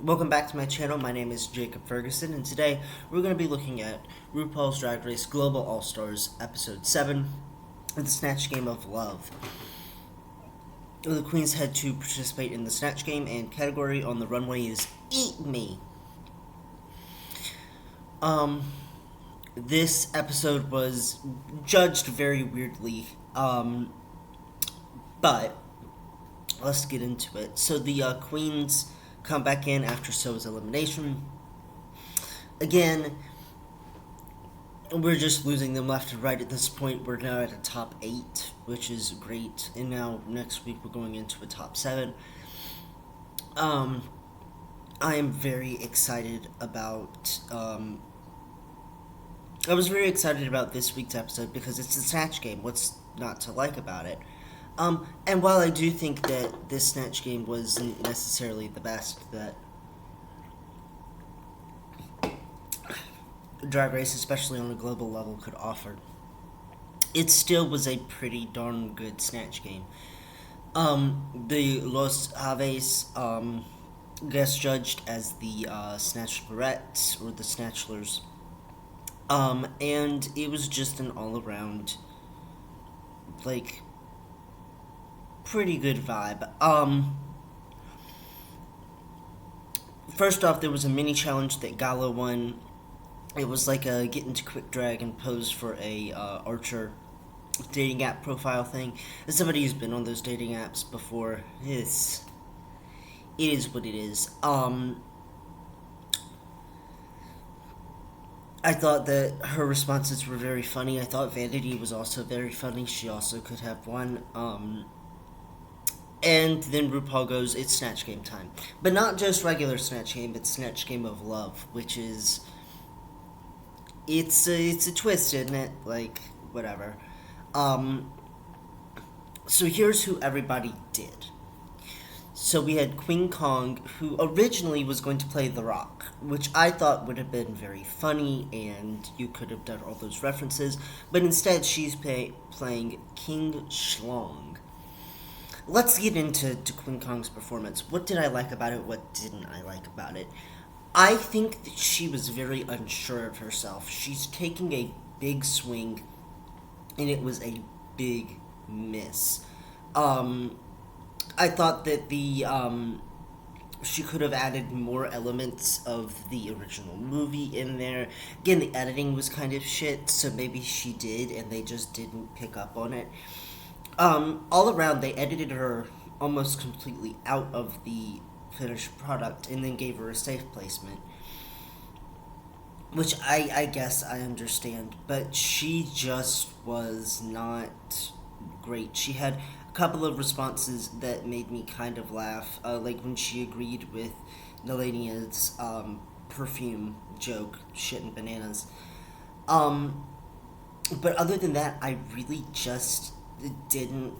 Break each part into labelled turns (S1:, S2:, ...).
S1: Welcome back to my channel. My name is Jacob Ferguson, and today we're going to be looking at RuPaul's Drag Race Global All-Stars Episode 7, The Snatch Game of Love. The queens had to participate in the Snatch Game, and category on the runway is Eat Me. This episode was judged very weirdly, but let's get into it. So the queens come back in after So's elimination. Again, we're just losing them left and right at this point. We're now at a top 8, which is great. And now next week we're going into a top 7. I am very excited about I was very excited about this week's episode because it's a Snatch Game. What's not to like about it? And while I do think that this Snatch Game wasn't necessarily the best that Drag Race, especially on a global level, could offer, it still was a pretty darn good Snatch Game. The Los Aves guest judged as the Snatchlerettes, or the Snatchlers. And it was just an all-around, pretty good vibe. First off, there was a mini challenge that Gala won. It was like a get into quick drag and pose for a Archer dating app profile thing. As somebody who's been on those dating apps before, it is what it is. I thought that her responses were very funny. I thought Vanity was also very funny. She also could have won. And then RuPaul goes, it's Snatch Game time. But not just regular Snatch Game, it's Snatch Game of Love, which is... It's a twist, isn't it? Whatever. So here's who everybody did. So we had Queen Kong, who originally was going to play The Rock, which I thought would have been very funny, and you could have done all those references, but instead she's playing King Schlong. Let's get into Queen Kong's performance. What did I like about it? What didn't I like about it? I think that she was very unsure of herself. She's taking a big swing, and it was a big miss. I thought that she could have added more elements of the original movie in there. Again, the editing was kind of shit, so maybe she did, and they just didn't pick up on it. All around, they edited her almost completely out of the finished product and then gave her a safe placement, which I guess I understand, but she just was not great. She had a couple of responses that made me kind of laugh, like when she agreed with Nelania's perfume joke, shit and bananas. But other than that, I really just didn't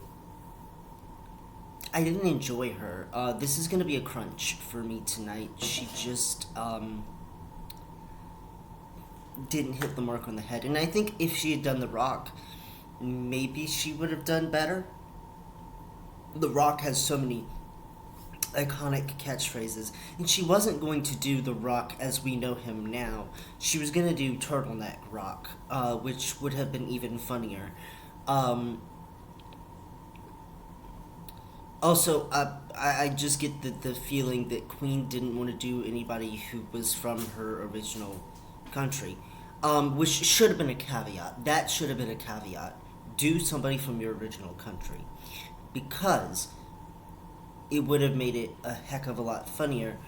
S1: enjoy her. This is going to be a crunch for me tonight. She just didn't hit the mark on the head. And I think if she had done The Rock, maybe she would have done better. The Rock has so many iconic catchphrases, and she wasn't going to do The Rock as we know him now. She was going to do Turtleneck Rock, which would have been even funnier. Also, I just get the feeling that Queen didn't want to do anybody who was from her original country, which should have been a caveat. That should have been a caveat. Do somebody from your original country, because it would have made it a heck of a lot funnier,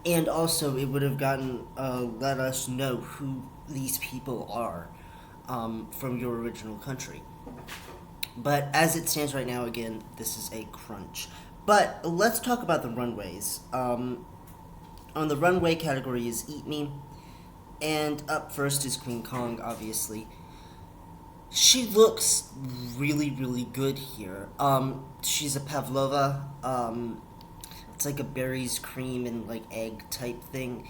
S1: and also it would have let us know who these people are from your original country. But as it stands right now, again, this is a crunch. But let's talk about the runways. On the runway category is Eat Me, and up first is Queen Kong, obviously. She looks really, really good here. She's a pavlova. It's like a berries, cream, and egg type thing.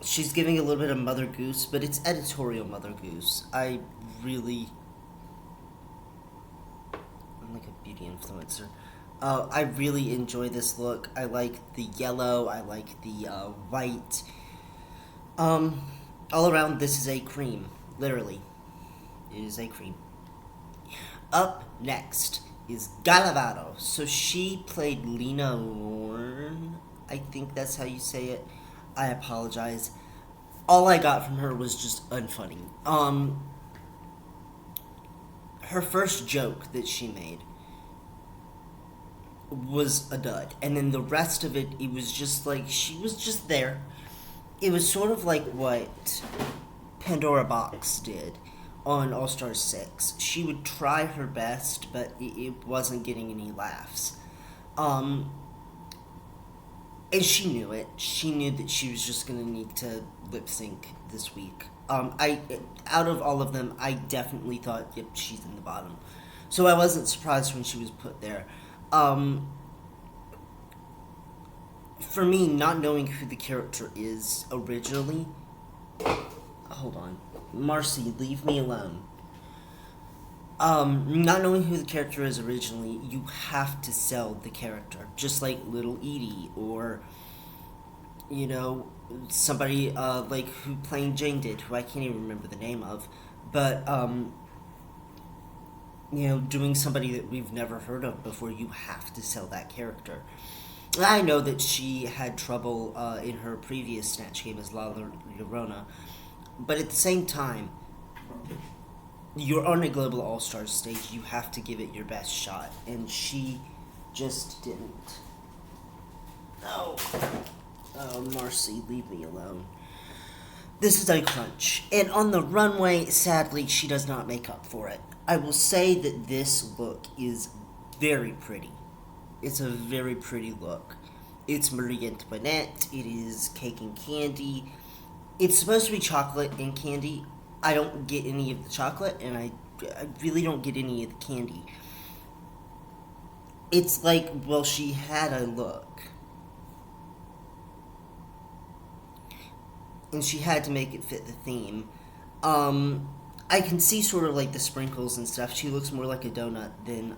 S1: She's giving a little bit of Mother Goose, but it's editorial Mother Goose. I'm like a beauty influencer. I really enjoy this look. I like the yellow. I like the white. Um, all around, this is a cream. Literally, it is a cream. Up next is Galavado. So she played Lena Lorne. I think that's how you say it. I apologize. All I got from her was just unfunny. Her first joke that she made was a dud, and then the rest of it, it was just like she was just there. It was sort of like what Pandora Box did on All Stars 6. She would try her best, but it wasn't getting any laughs. Um, and she knew it. She knew that she was just gonna need to lip sync this week. I Out of all of them, I definitely thought, yep, she's in the bottom. So I wasn't surprised when she was put there. Um, for me, not knowing who the character is originally, hold on, Marcy, leave me alone. Not knowing who the character is originally, you have to sell the character, just like Little Edie or you know somebody like who playing Jane did, who I can't even remember the name of, but doing somebody that we've never heard of before, you have to sell that character. I know that she had trouble in her previous Snatch game as La Llorona, but at the same time, you're on a global all-stars stage. You have to give it your best shot, and she just didn't. No. Oh, Marcy, leave me alone. This is a crunch, and on the runway, sadly, she does not make up for it. I will say that this look is very pretty. It's a very pretty look. It's Marie Antoinette. It is cake and candy. It's supposed to be chocolate and candy. I don't get any of the chocolate, and I really don't get any of the candy. It's like, well, she had a look, and she had to make it fit the theme. I can see sort of like the sprinkles and stuff. She looks more like a donut than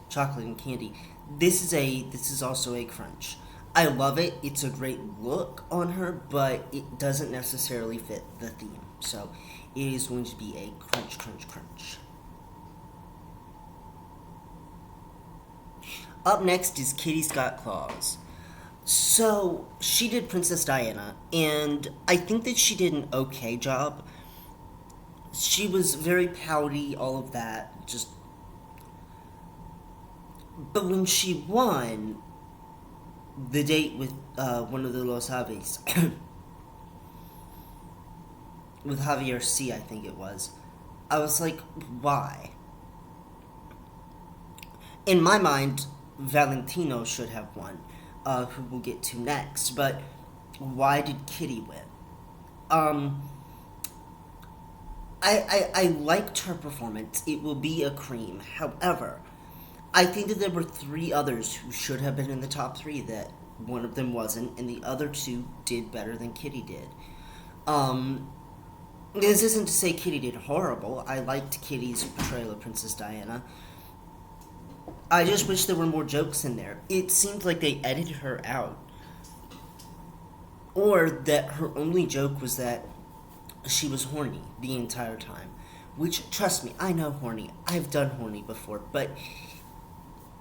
S1: chocolate and candy. This is also a crunch. I love it. It's a great look on her, but it doesn't necessarily fit the theme. So it is going to be a crunch, crunch, crunch. Up next is Kitty Scott Claus. So she did Princess Diana, and I think that she did an okay job. She was very pouty, all of that, just. But when she won the date with one of the Los Aves, with Javier C, I think it was, I was like, why? In my mind, Valentino should have won, who we'll get to next, but why did Kitty win? I liked her performance. It will be a cream. However, I think that there were three others who should have been in the top three that one of them wasn't, and the other two did better than Kitty did. This isn't to say Kitty did horrible. I liked Kitty's portrayal of Princess Diana. I just wish there were more jokes in there. It seemed like they edited her out. Or that her only joke was that she was horny the entire time. Which, trust me, I know horny. I've done horny before, but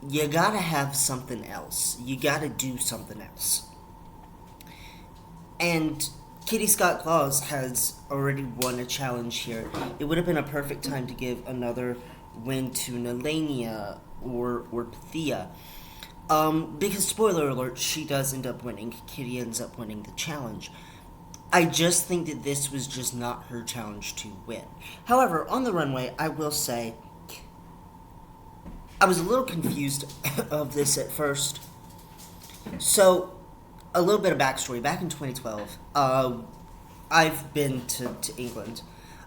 S1: you gotta have something else. You gotta do something else. And Kitty Scott Claus has already won a challenge here. It would have been a perfect time to give another win to Nelania or Pythia. Because, spoiler alert, she does end up winning. Kitty ends up winning the challenge. I just think that this was just not her challenge to win. However, on the runway, I will say, I was a little confused of this at first. So, a little bit of backstory. Back in 2012, I've been to England.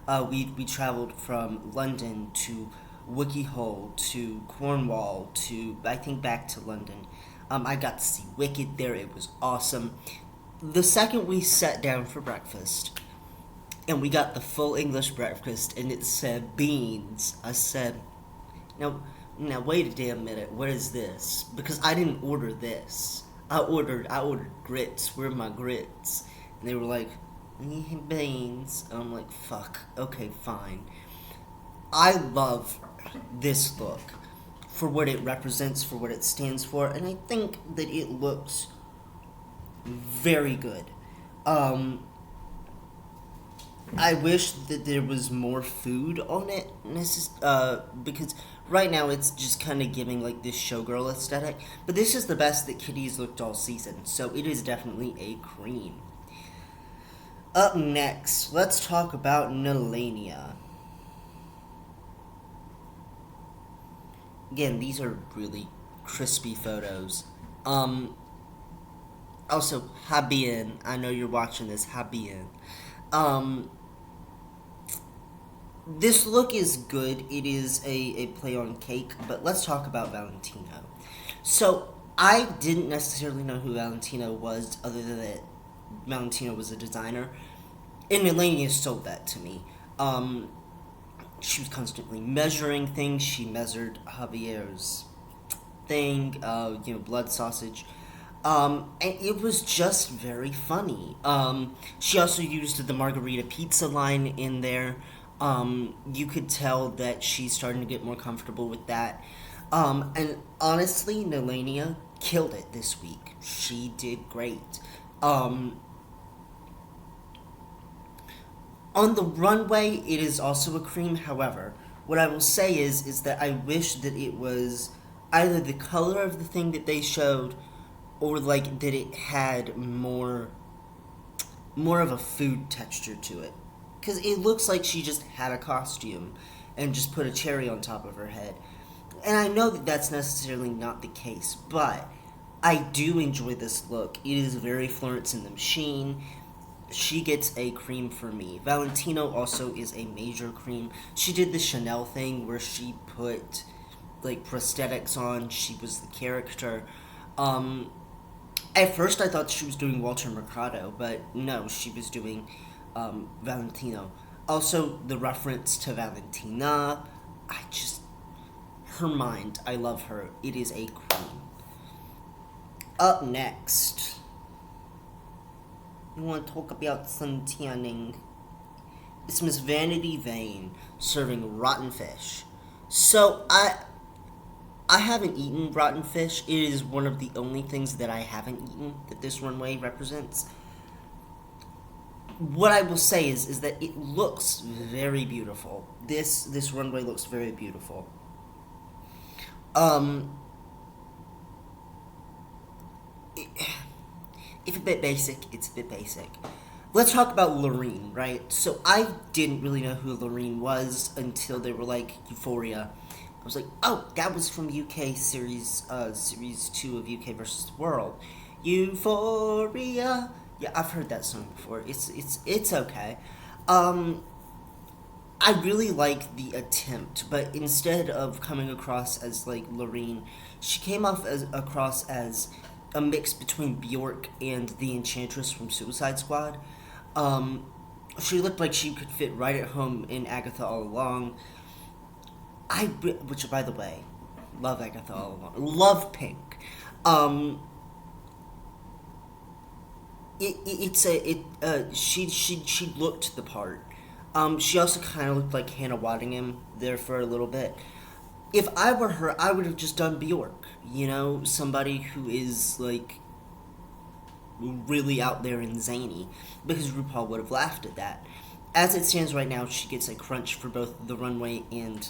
S1: We traveled from London to Wickehole to Cornwall to, I think, back to London. I got to see Wicked there. It was awesome. The second we sat down for breakfast, and we got the full English breakfast, and it said beans, I said, now, Now wait a damn minute. What is this? Because I didn't order this. I ordered grits. Where are my grits? And they were like, beans. And I'm like, fuck. Okay, fine. I love this look for what it represents, for what it stands for, and I think that it looks very good. Um, I wish that there was more food on it, because right now it's just kind of giving like this showgirl aesthetic. But this is the best that Kitty's looked all season, so it is definitely a cream. Up next, let's talk about Nelania. Again, these are really crispy photos. Also, Habien, I know you're watching this, Habien. Um, this look is good. It is a play on cake, but let's talk about Valentino. So, I didn't necessarily know who Valentino was, other than that Valentino was a designer. And Melania sold that to me. She was constantly measuring things. She measured Javier's thing, blood sausage. And it was just very funny. She also used the margarita pizza line in there. You could tell that she's starting to get more comfortable with that. And honestly, Nelania killed it this week. She did great. On the runway, it is also a cream. However, what I will say is that I wish that it was either the color of the thing that they showed, or like that it had more of a food texture to it. Because it looks like she just had a costume and just put a cherry on top of her head. And I know that that's necessarily not the case, but I do enjoy this look. It is very Florence and the Machine. She gets a cream for me. Valentino also is a major cream. She did the Chanel thing where she put like prosthetics on. She was the character. At first I thought she was doing Walter Mercado, but no, she was doing Valentino. Also, the reference to Valentina, her mind, I love her. It is a cream. Up next, we want to talk about sun tanning. It's Miss Vanity Vane serving rotten fish. So I haven't eaten rotten fish. It is one of the only things that I haven't eaten that this runway represents. What I will say is that it looks very beautiful. This runway looks very beautiful. If a bit basic, it's a bit basic. Let's talk about Lorene, right? So I didn't really know who Lorene was until they were like Euphoria. I was like, oh, that was from UK series 2 of UK versus the World. Euphoria. Yeah, I've heard that song before. It's okay. I really like the attempt, but instead of coming across as like Lorene, she came across as a mix between Bjork and the Enchantress from Suicide Squad. She looked like she could fit right at home in Agatha All Along. Which by the way, love Agatha All Along. Love Pink. She looked the part. She also kind of looked like Hannah Waddingham there for a little bit. If I were her, I would have just done Bjork. Somebody who is like really out there and zany, because RuPaul would have laughed at that. As it stands right now, she gets a crunch for both the runway and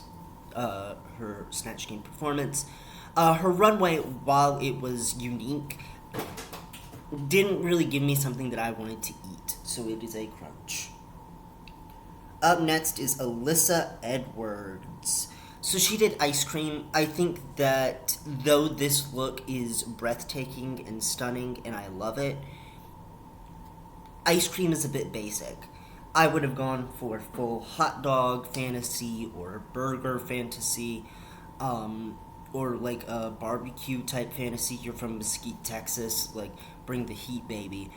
S1: her Snatch Game performance. Her runway, while it was unique, didn't really give me something that I wanted to eat, so it is a crunch. Up next is Alyssa Edwards. So she did ice cream. I think that though this look is breathtaking and stunning and I love it, ice cream is a bit basic. I would have gone for full hot dog fantasy or burger fantasy, or like a barbecue type fantasy. You're from Mesquite, Texas, like bring the heat, baby.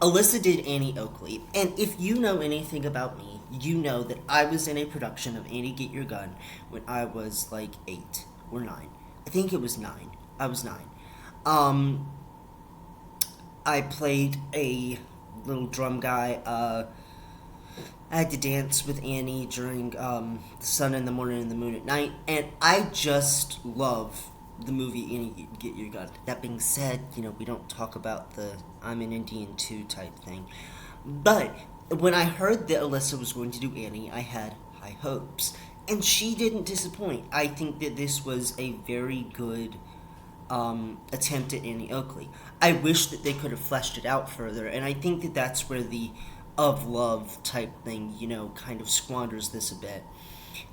S1: Alyssa did Annie Oakley, and if you know anything about me, you know that I was in a production of Annie Get Your Gun when I was like 8 or 9. I think it was 9. I was 9. Um, I played a little drum guy. I had to dance with Annie during the sun in the morning and the moon at night, and I just love the movie Annie Get Your Gun. That being said, we don't talk about the I'm an Indian too type thing. But when I heard that Alyssa was going to do Annie, I had high hopes. And she didn't disappoint. I think that this was a very good attempt at Annie Oakley. I wish that they could have fleshed it out further, and I think that that's where the of love type thing, kind of squanders this a bit.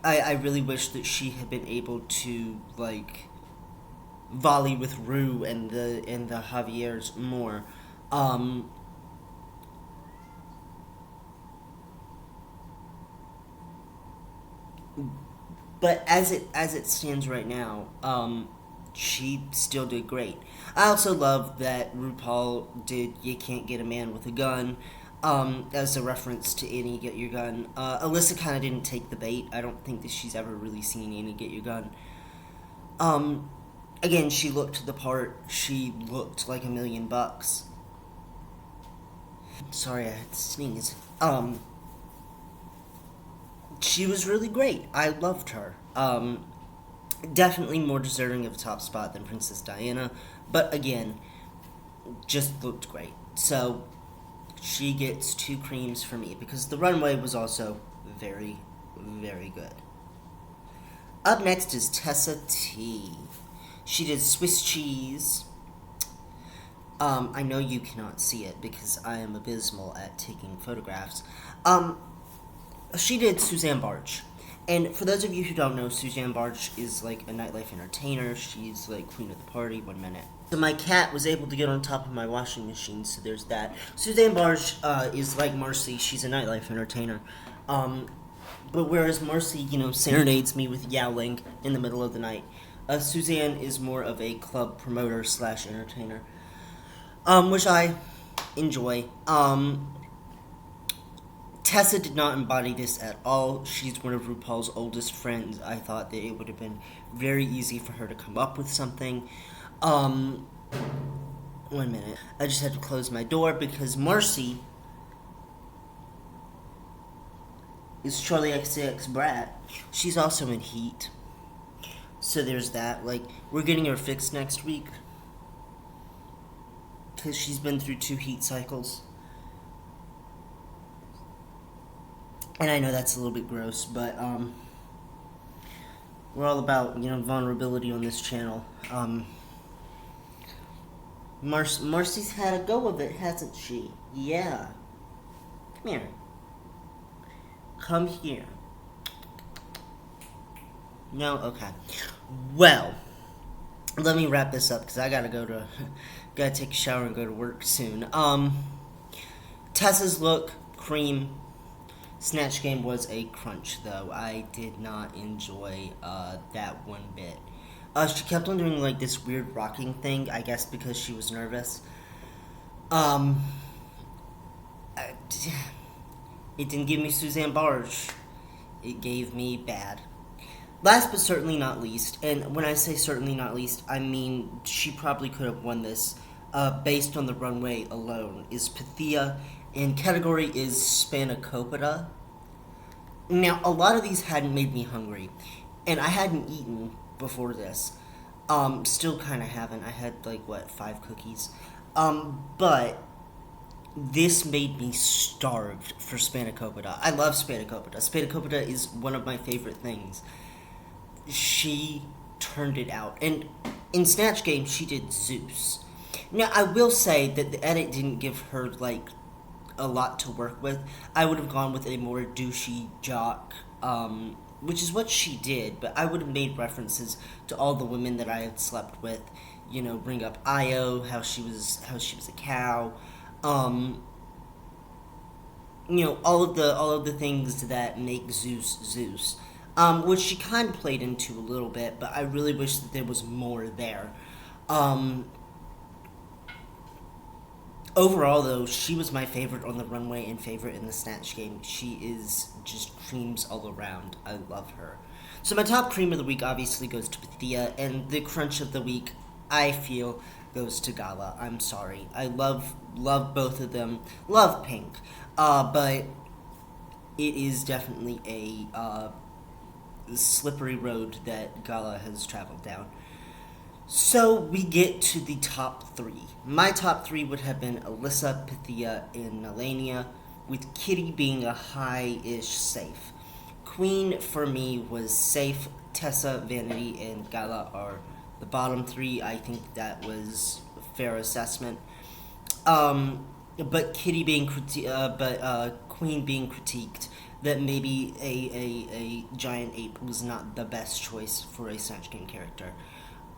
S1: I really wish that she had been able to, like, volley with Rue and the Javier's more. Um, but as it stands right now, she still did great. I also love that RuPaul did "You Can't Get a Man with a Gun" as a reference to Annie Get Your Gun. Alyssa kind of didn't take the bait. I don't think that she's ever really seen Annie Get Your Gun. Um, Again, she looked the part. She looked like $1,000,000. Sorry, I had to sneeze. She was really great. I loved her. Definitely more deserving of a top spot than Princess Diana, but again, just looked great. So she gets 2 creams for me because the runway was also very, very good. Up next is Tessa T. She did Swiss cheese. I know you cannot see it because I am abysmal at taking photographs. She did Suzanne Barge. And for those of you who don't know, Suzanne Barge is like a nightlife entertainer. She's like queen of the party. 1 minute. So my cat was able to get on top of my washing machine, so there's that. Suzanne Barge is like Marcy. She's a nightlife entertainer. But whereas Marcy, serenades me with yowling in the middle of the night, Suzanne is more of a club promoter slash entertainer, which I enjoy. Tessa did not embody this at all. She's one of RuPaul's oldest friends. I thought that it would have been very easy for her to come up with something. 1 minute. I just had to close my door because Marcy is Charlie XCX Brat. She's also in Heat. So there's that. Like, we're getting her fixed next week because she's been through 2 heat cycles. And I know that's a little bit gross, but we're all about vulnerability on this channel. Marcy's had a go of it, hasn't she? Yeah. Come here. Come here. No? Okay. Well, let me wrap this up because I gotta take a shower and go to work soon. Tessa's look, cream. Snatch Game was a crunch, though. I did not enjoy that one bit. She kept on doing like this weird rocking thing, I guess because she was nervous. Um, it didn't give me Suzanne Barge. It gave me bad. Last but certainly not least, and when I say certainly not least, I mean she probably could have won this based on the runway alone, is Pythia, and category is Spanakopita. Now, a lot of these hadn't made me hungry, and I hadn't eaten before this. Still kind of haven't. I had, 5 cookies. But this made me starved for Spanakopita. I love Spanakopita. Spanakopita is one of my favorite things. She turned it out. And in Snatch Game, she did Zeus. Now, I will say that the edit didn't give her, a lot to work with. I would have gone with a more douchey jock, which is what she did, but I would have made references to all the women that I had slept with, bring up Io, how she was a cow, all of the things that make Zeus Zeus, which she kind of played into a little bit, but I really wish that there was more there. Overall, though, she was my favorite on the runway and favorite in the Snatch Game. She is just creams all around. I love her. So my top cream of the week obviously goes to Pythia, and the crunch of the week, I feel, goes to Gala. I'm sorry. I love both of them. Love Pink. But it is definitely a slippery road that Gala has traveled down. So we get to the top three. My top three would have been Alyssa, Pythia, and Nalania, with Kitty being a high-ish safe. Queen, for me, was safe. Tessa, Vanity, and Gala are the bottom three. I think that was a fair assessment. But Kitty being Queen being critiqued that maybe a giant ape was not the best choice for a Snatch Game character.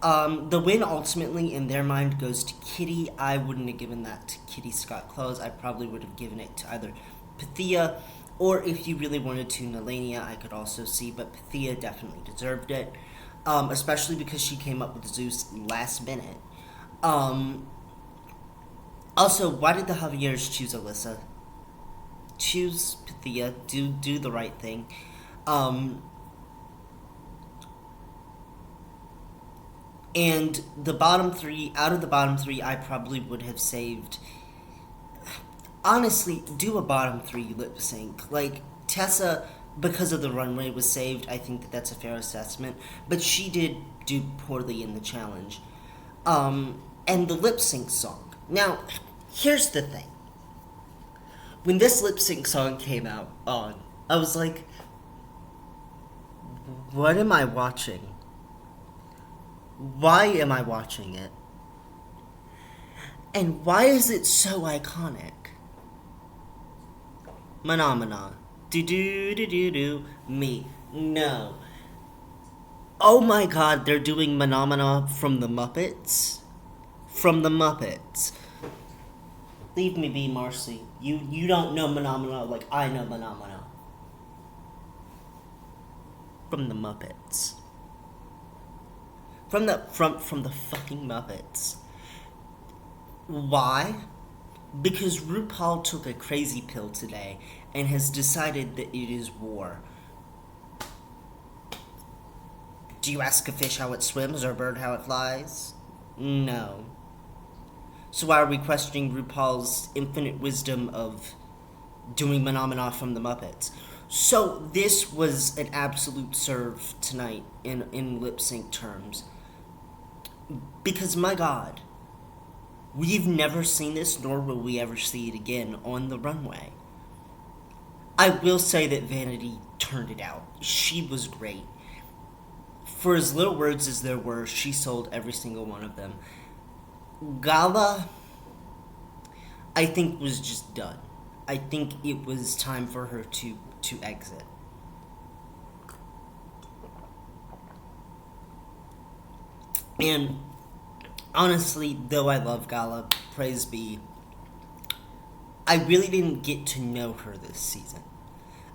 S1: The win ultimately, in their mind, goes to Kitty. I wouldn't have given that to Kitty Scott Close. I probably would have given it to either Pythia, or if you really wanted to, Nalania, I could also see, but Pythia definitely deserved it, especially because she came up with Zeus last minute. Also, why did the Javiers choose Alyssa? Choose Pythia. Do the right thing. And the bottom three, out of the bottom three, I probably would have saved. Honestly, do a bottom three lip sync. Like, Tessa, because of the runway, was saved. I think that that's a fair assessment. But she did do poorly in the challenge. And the lip sync song. Now, here's the thing. When this lip sync song came out on, I was like, what am I watching? Why am I watching it? And why is it so iconic? Phenomena. Do. Me. No. Oh my god, they're doing Phenomena from the Muppets? From the Muppets. Leave me be, Marcy. You don't know Phenomena like I know Phenomena. From the Muppets. From the fucking Muppets. Why? Because RuPaul took a crazy pill today and has decided that it is war. Do you ask a fish how it swims or a bird how it flies? No. So why are we questioning RuPaul's infinite wisdom of doing Phenomena from the Muppets? So this was an absolute serve tonight in lip sync terms. Because, my God, we've never seen this, nor will we ever see it again on the runway. I will say that Vanity turned it out. She was great. For as little words as there were, she sold every single one of them. Gala, I think, was just done. I think it was time for her to exit. And honestly, though I love Gala, praise be, I really didn't get to know her this season.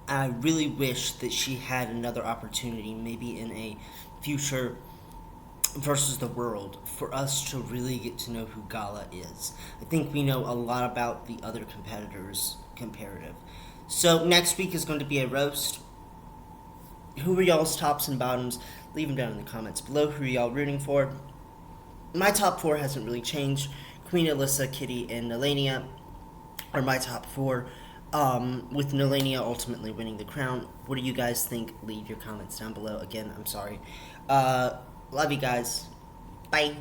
S1: I really wish that she had another opportunity, maybe in a future versus the world, for us to really get to know who Gala is. I think we know a lot about the other competitors comparative. So next week is going to be a roast. Who are y'all's tops and bottoms? Leave them down in the comments below. Who are y'all rooting for? My top four hasn't really changed. Queen, Alyssa, Kitty, and Nalania are my top four, with Nalania ultimately winning the crown. What do you guys think? Leave your comments down below. Again, I'm sorry. Love you guys. Bye.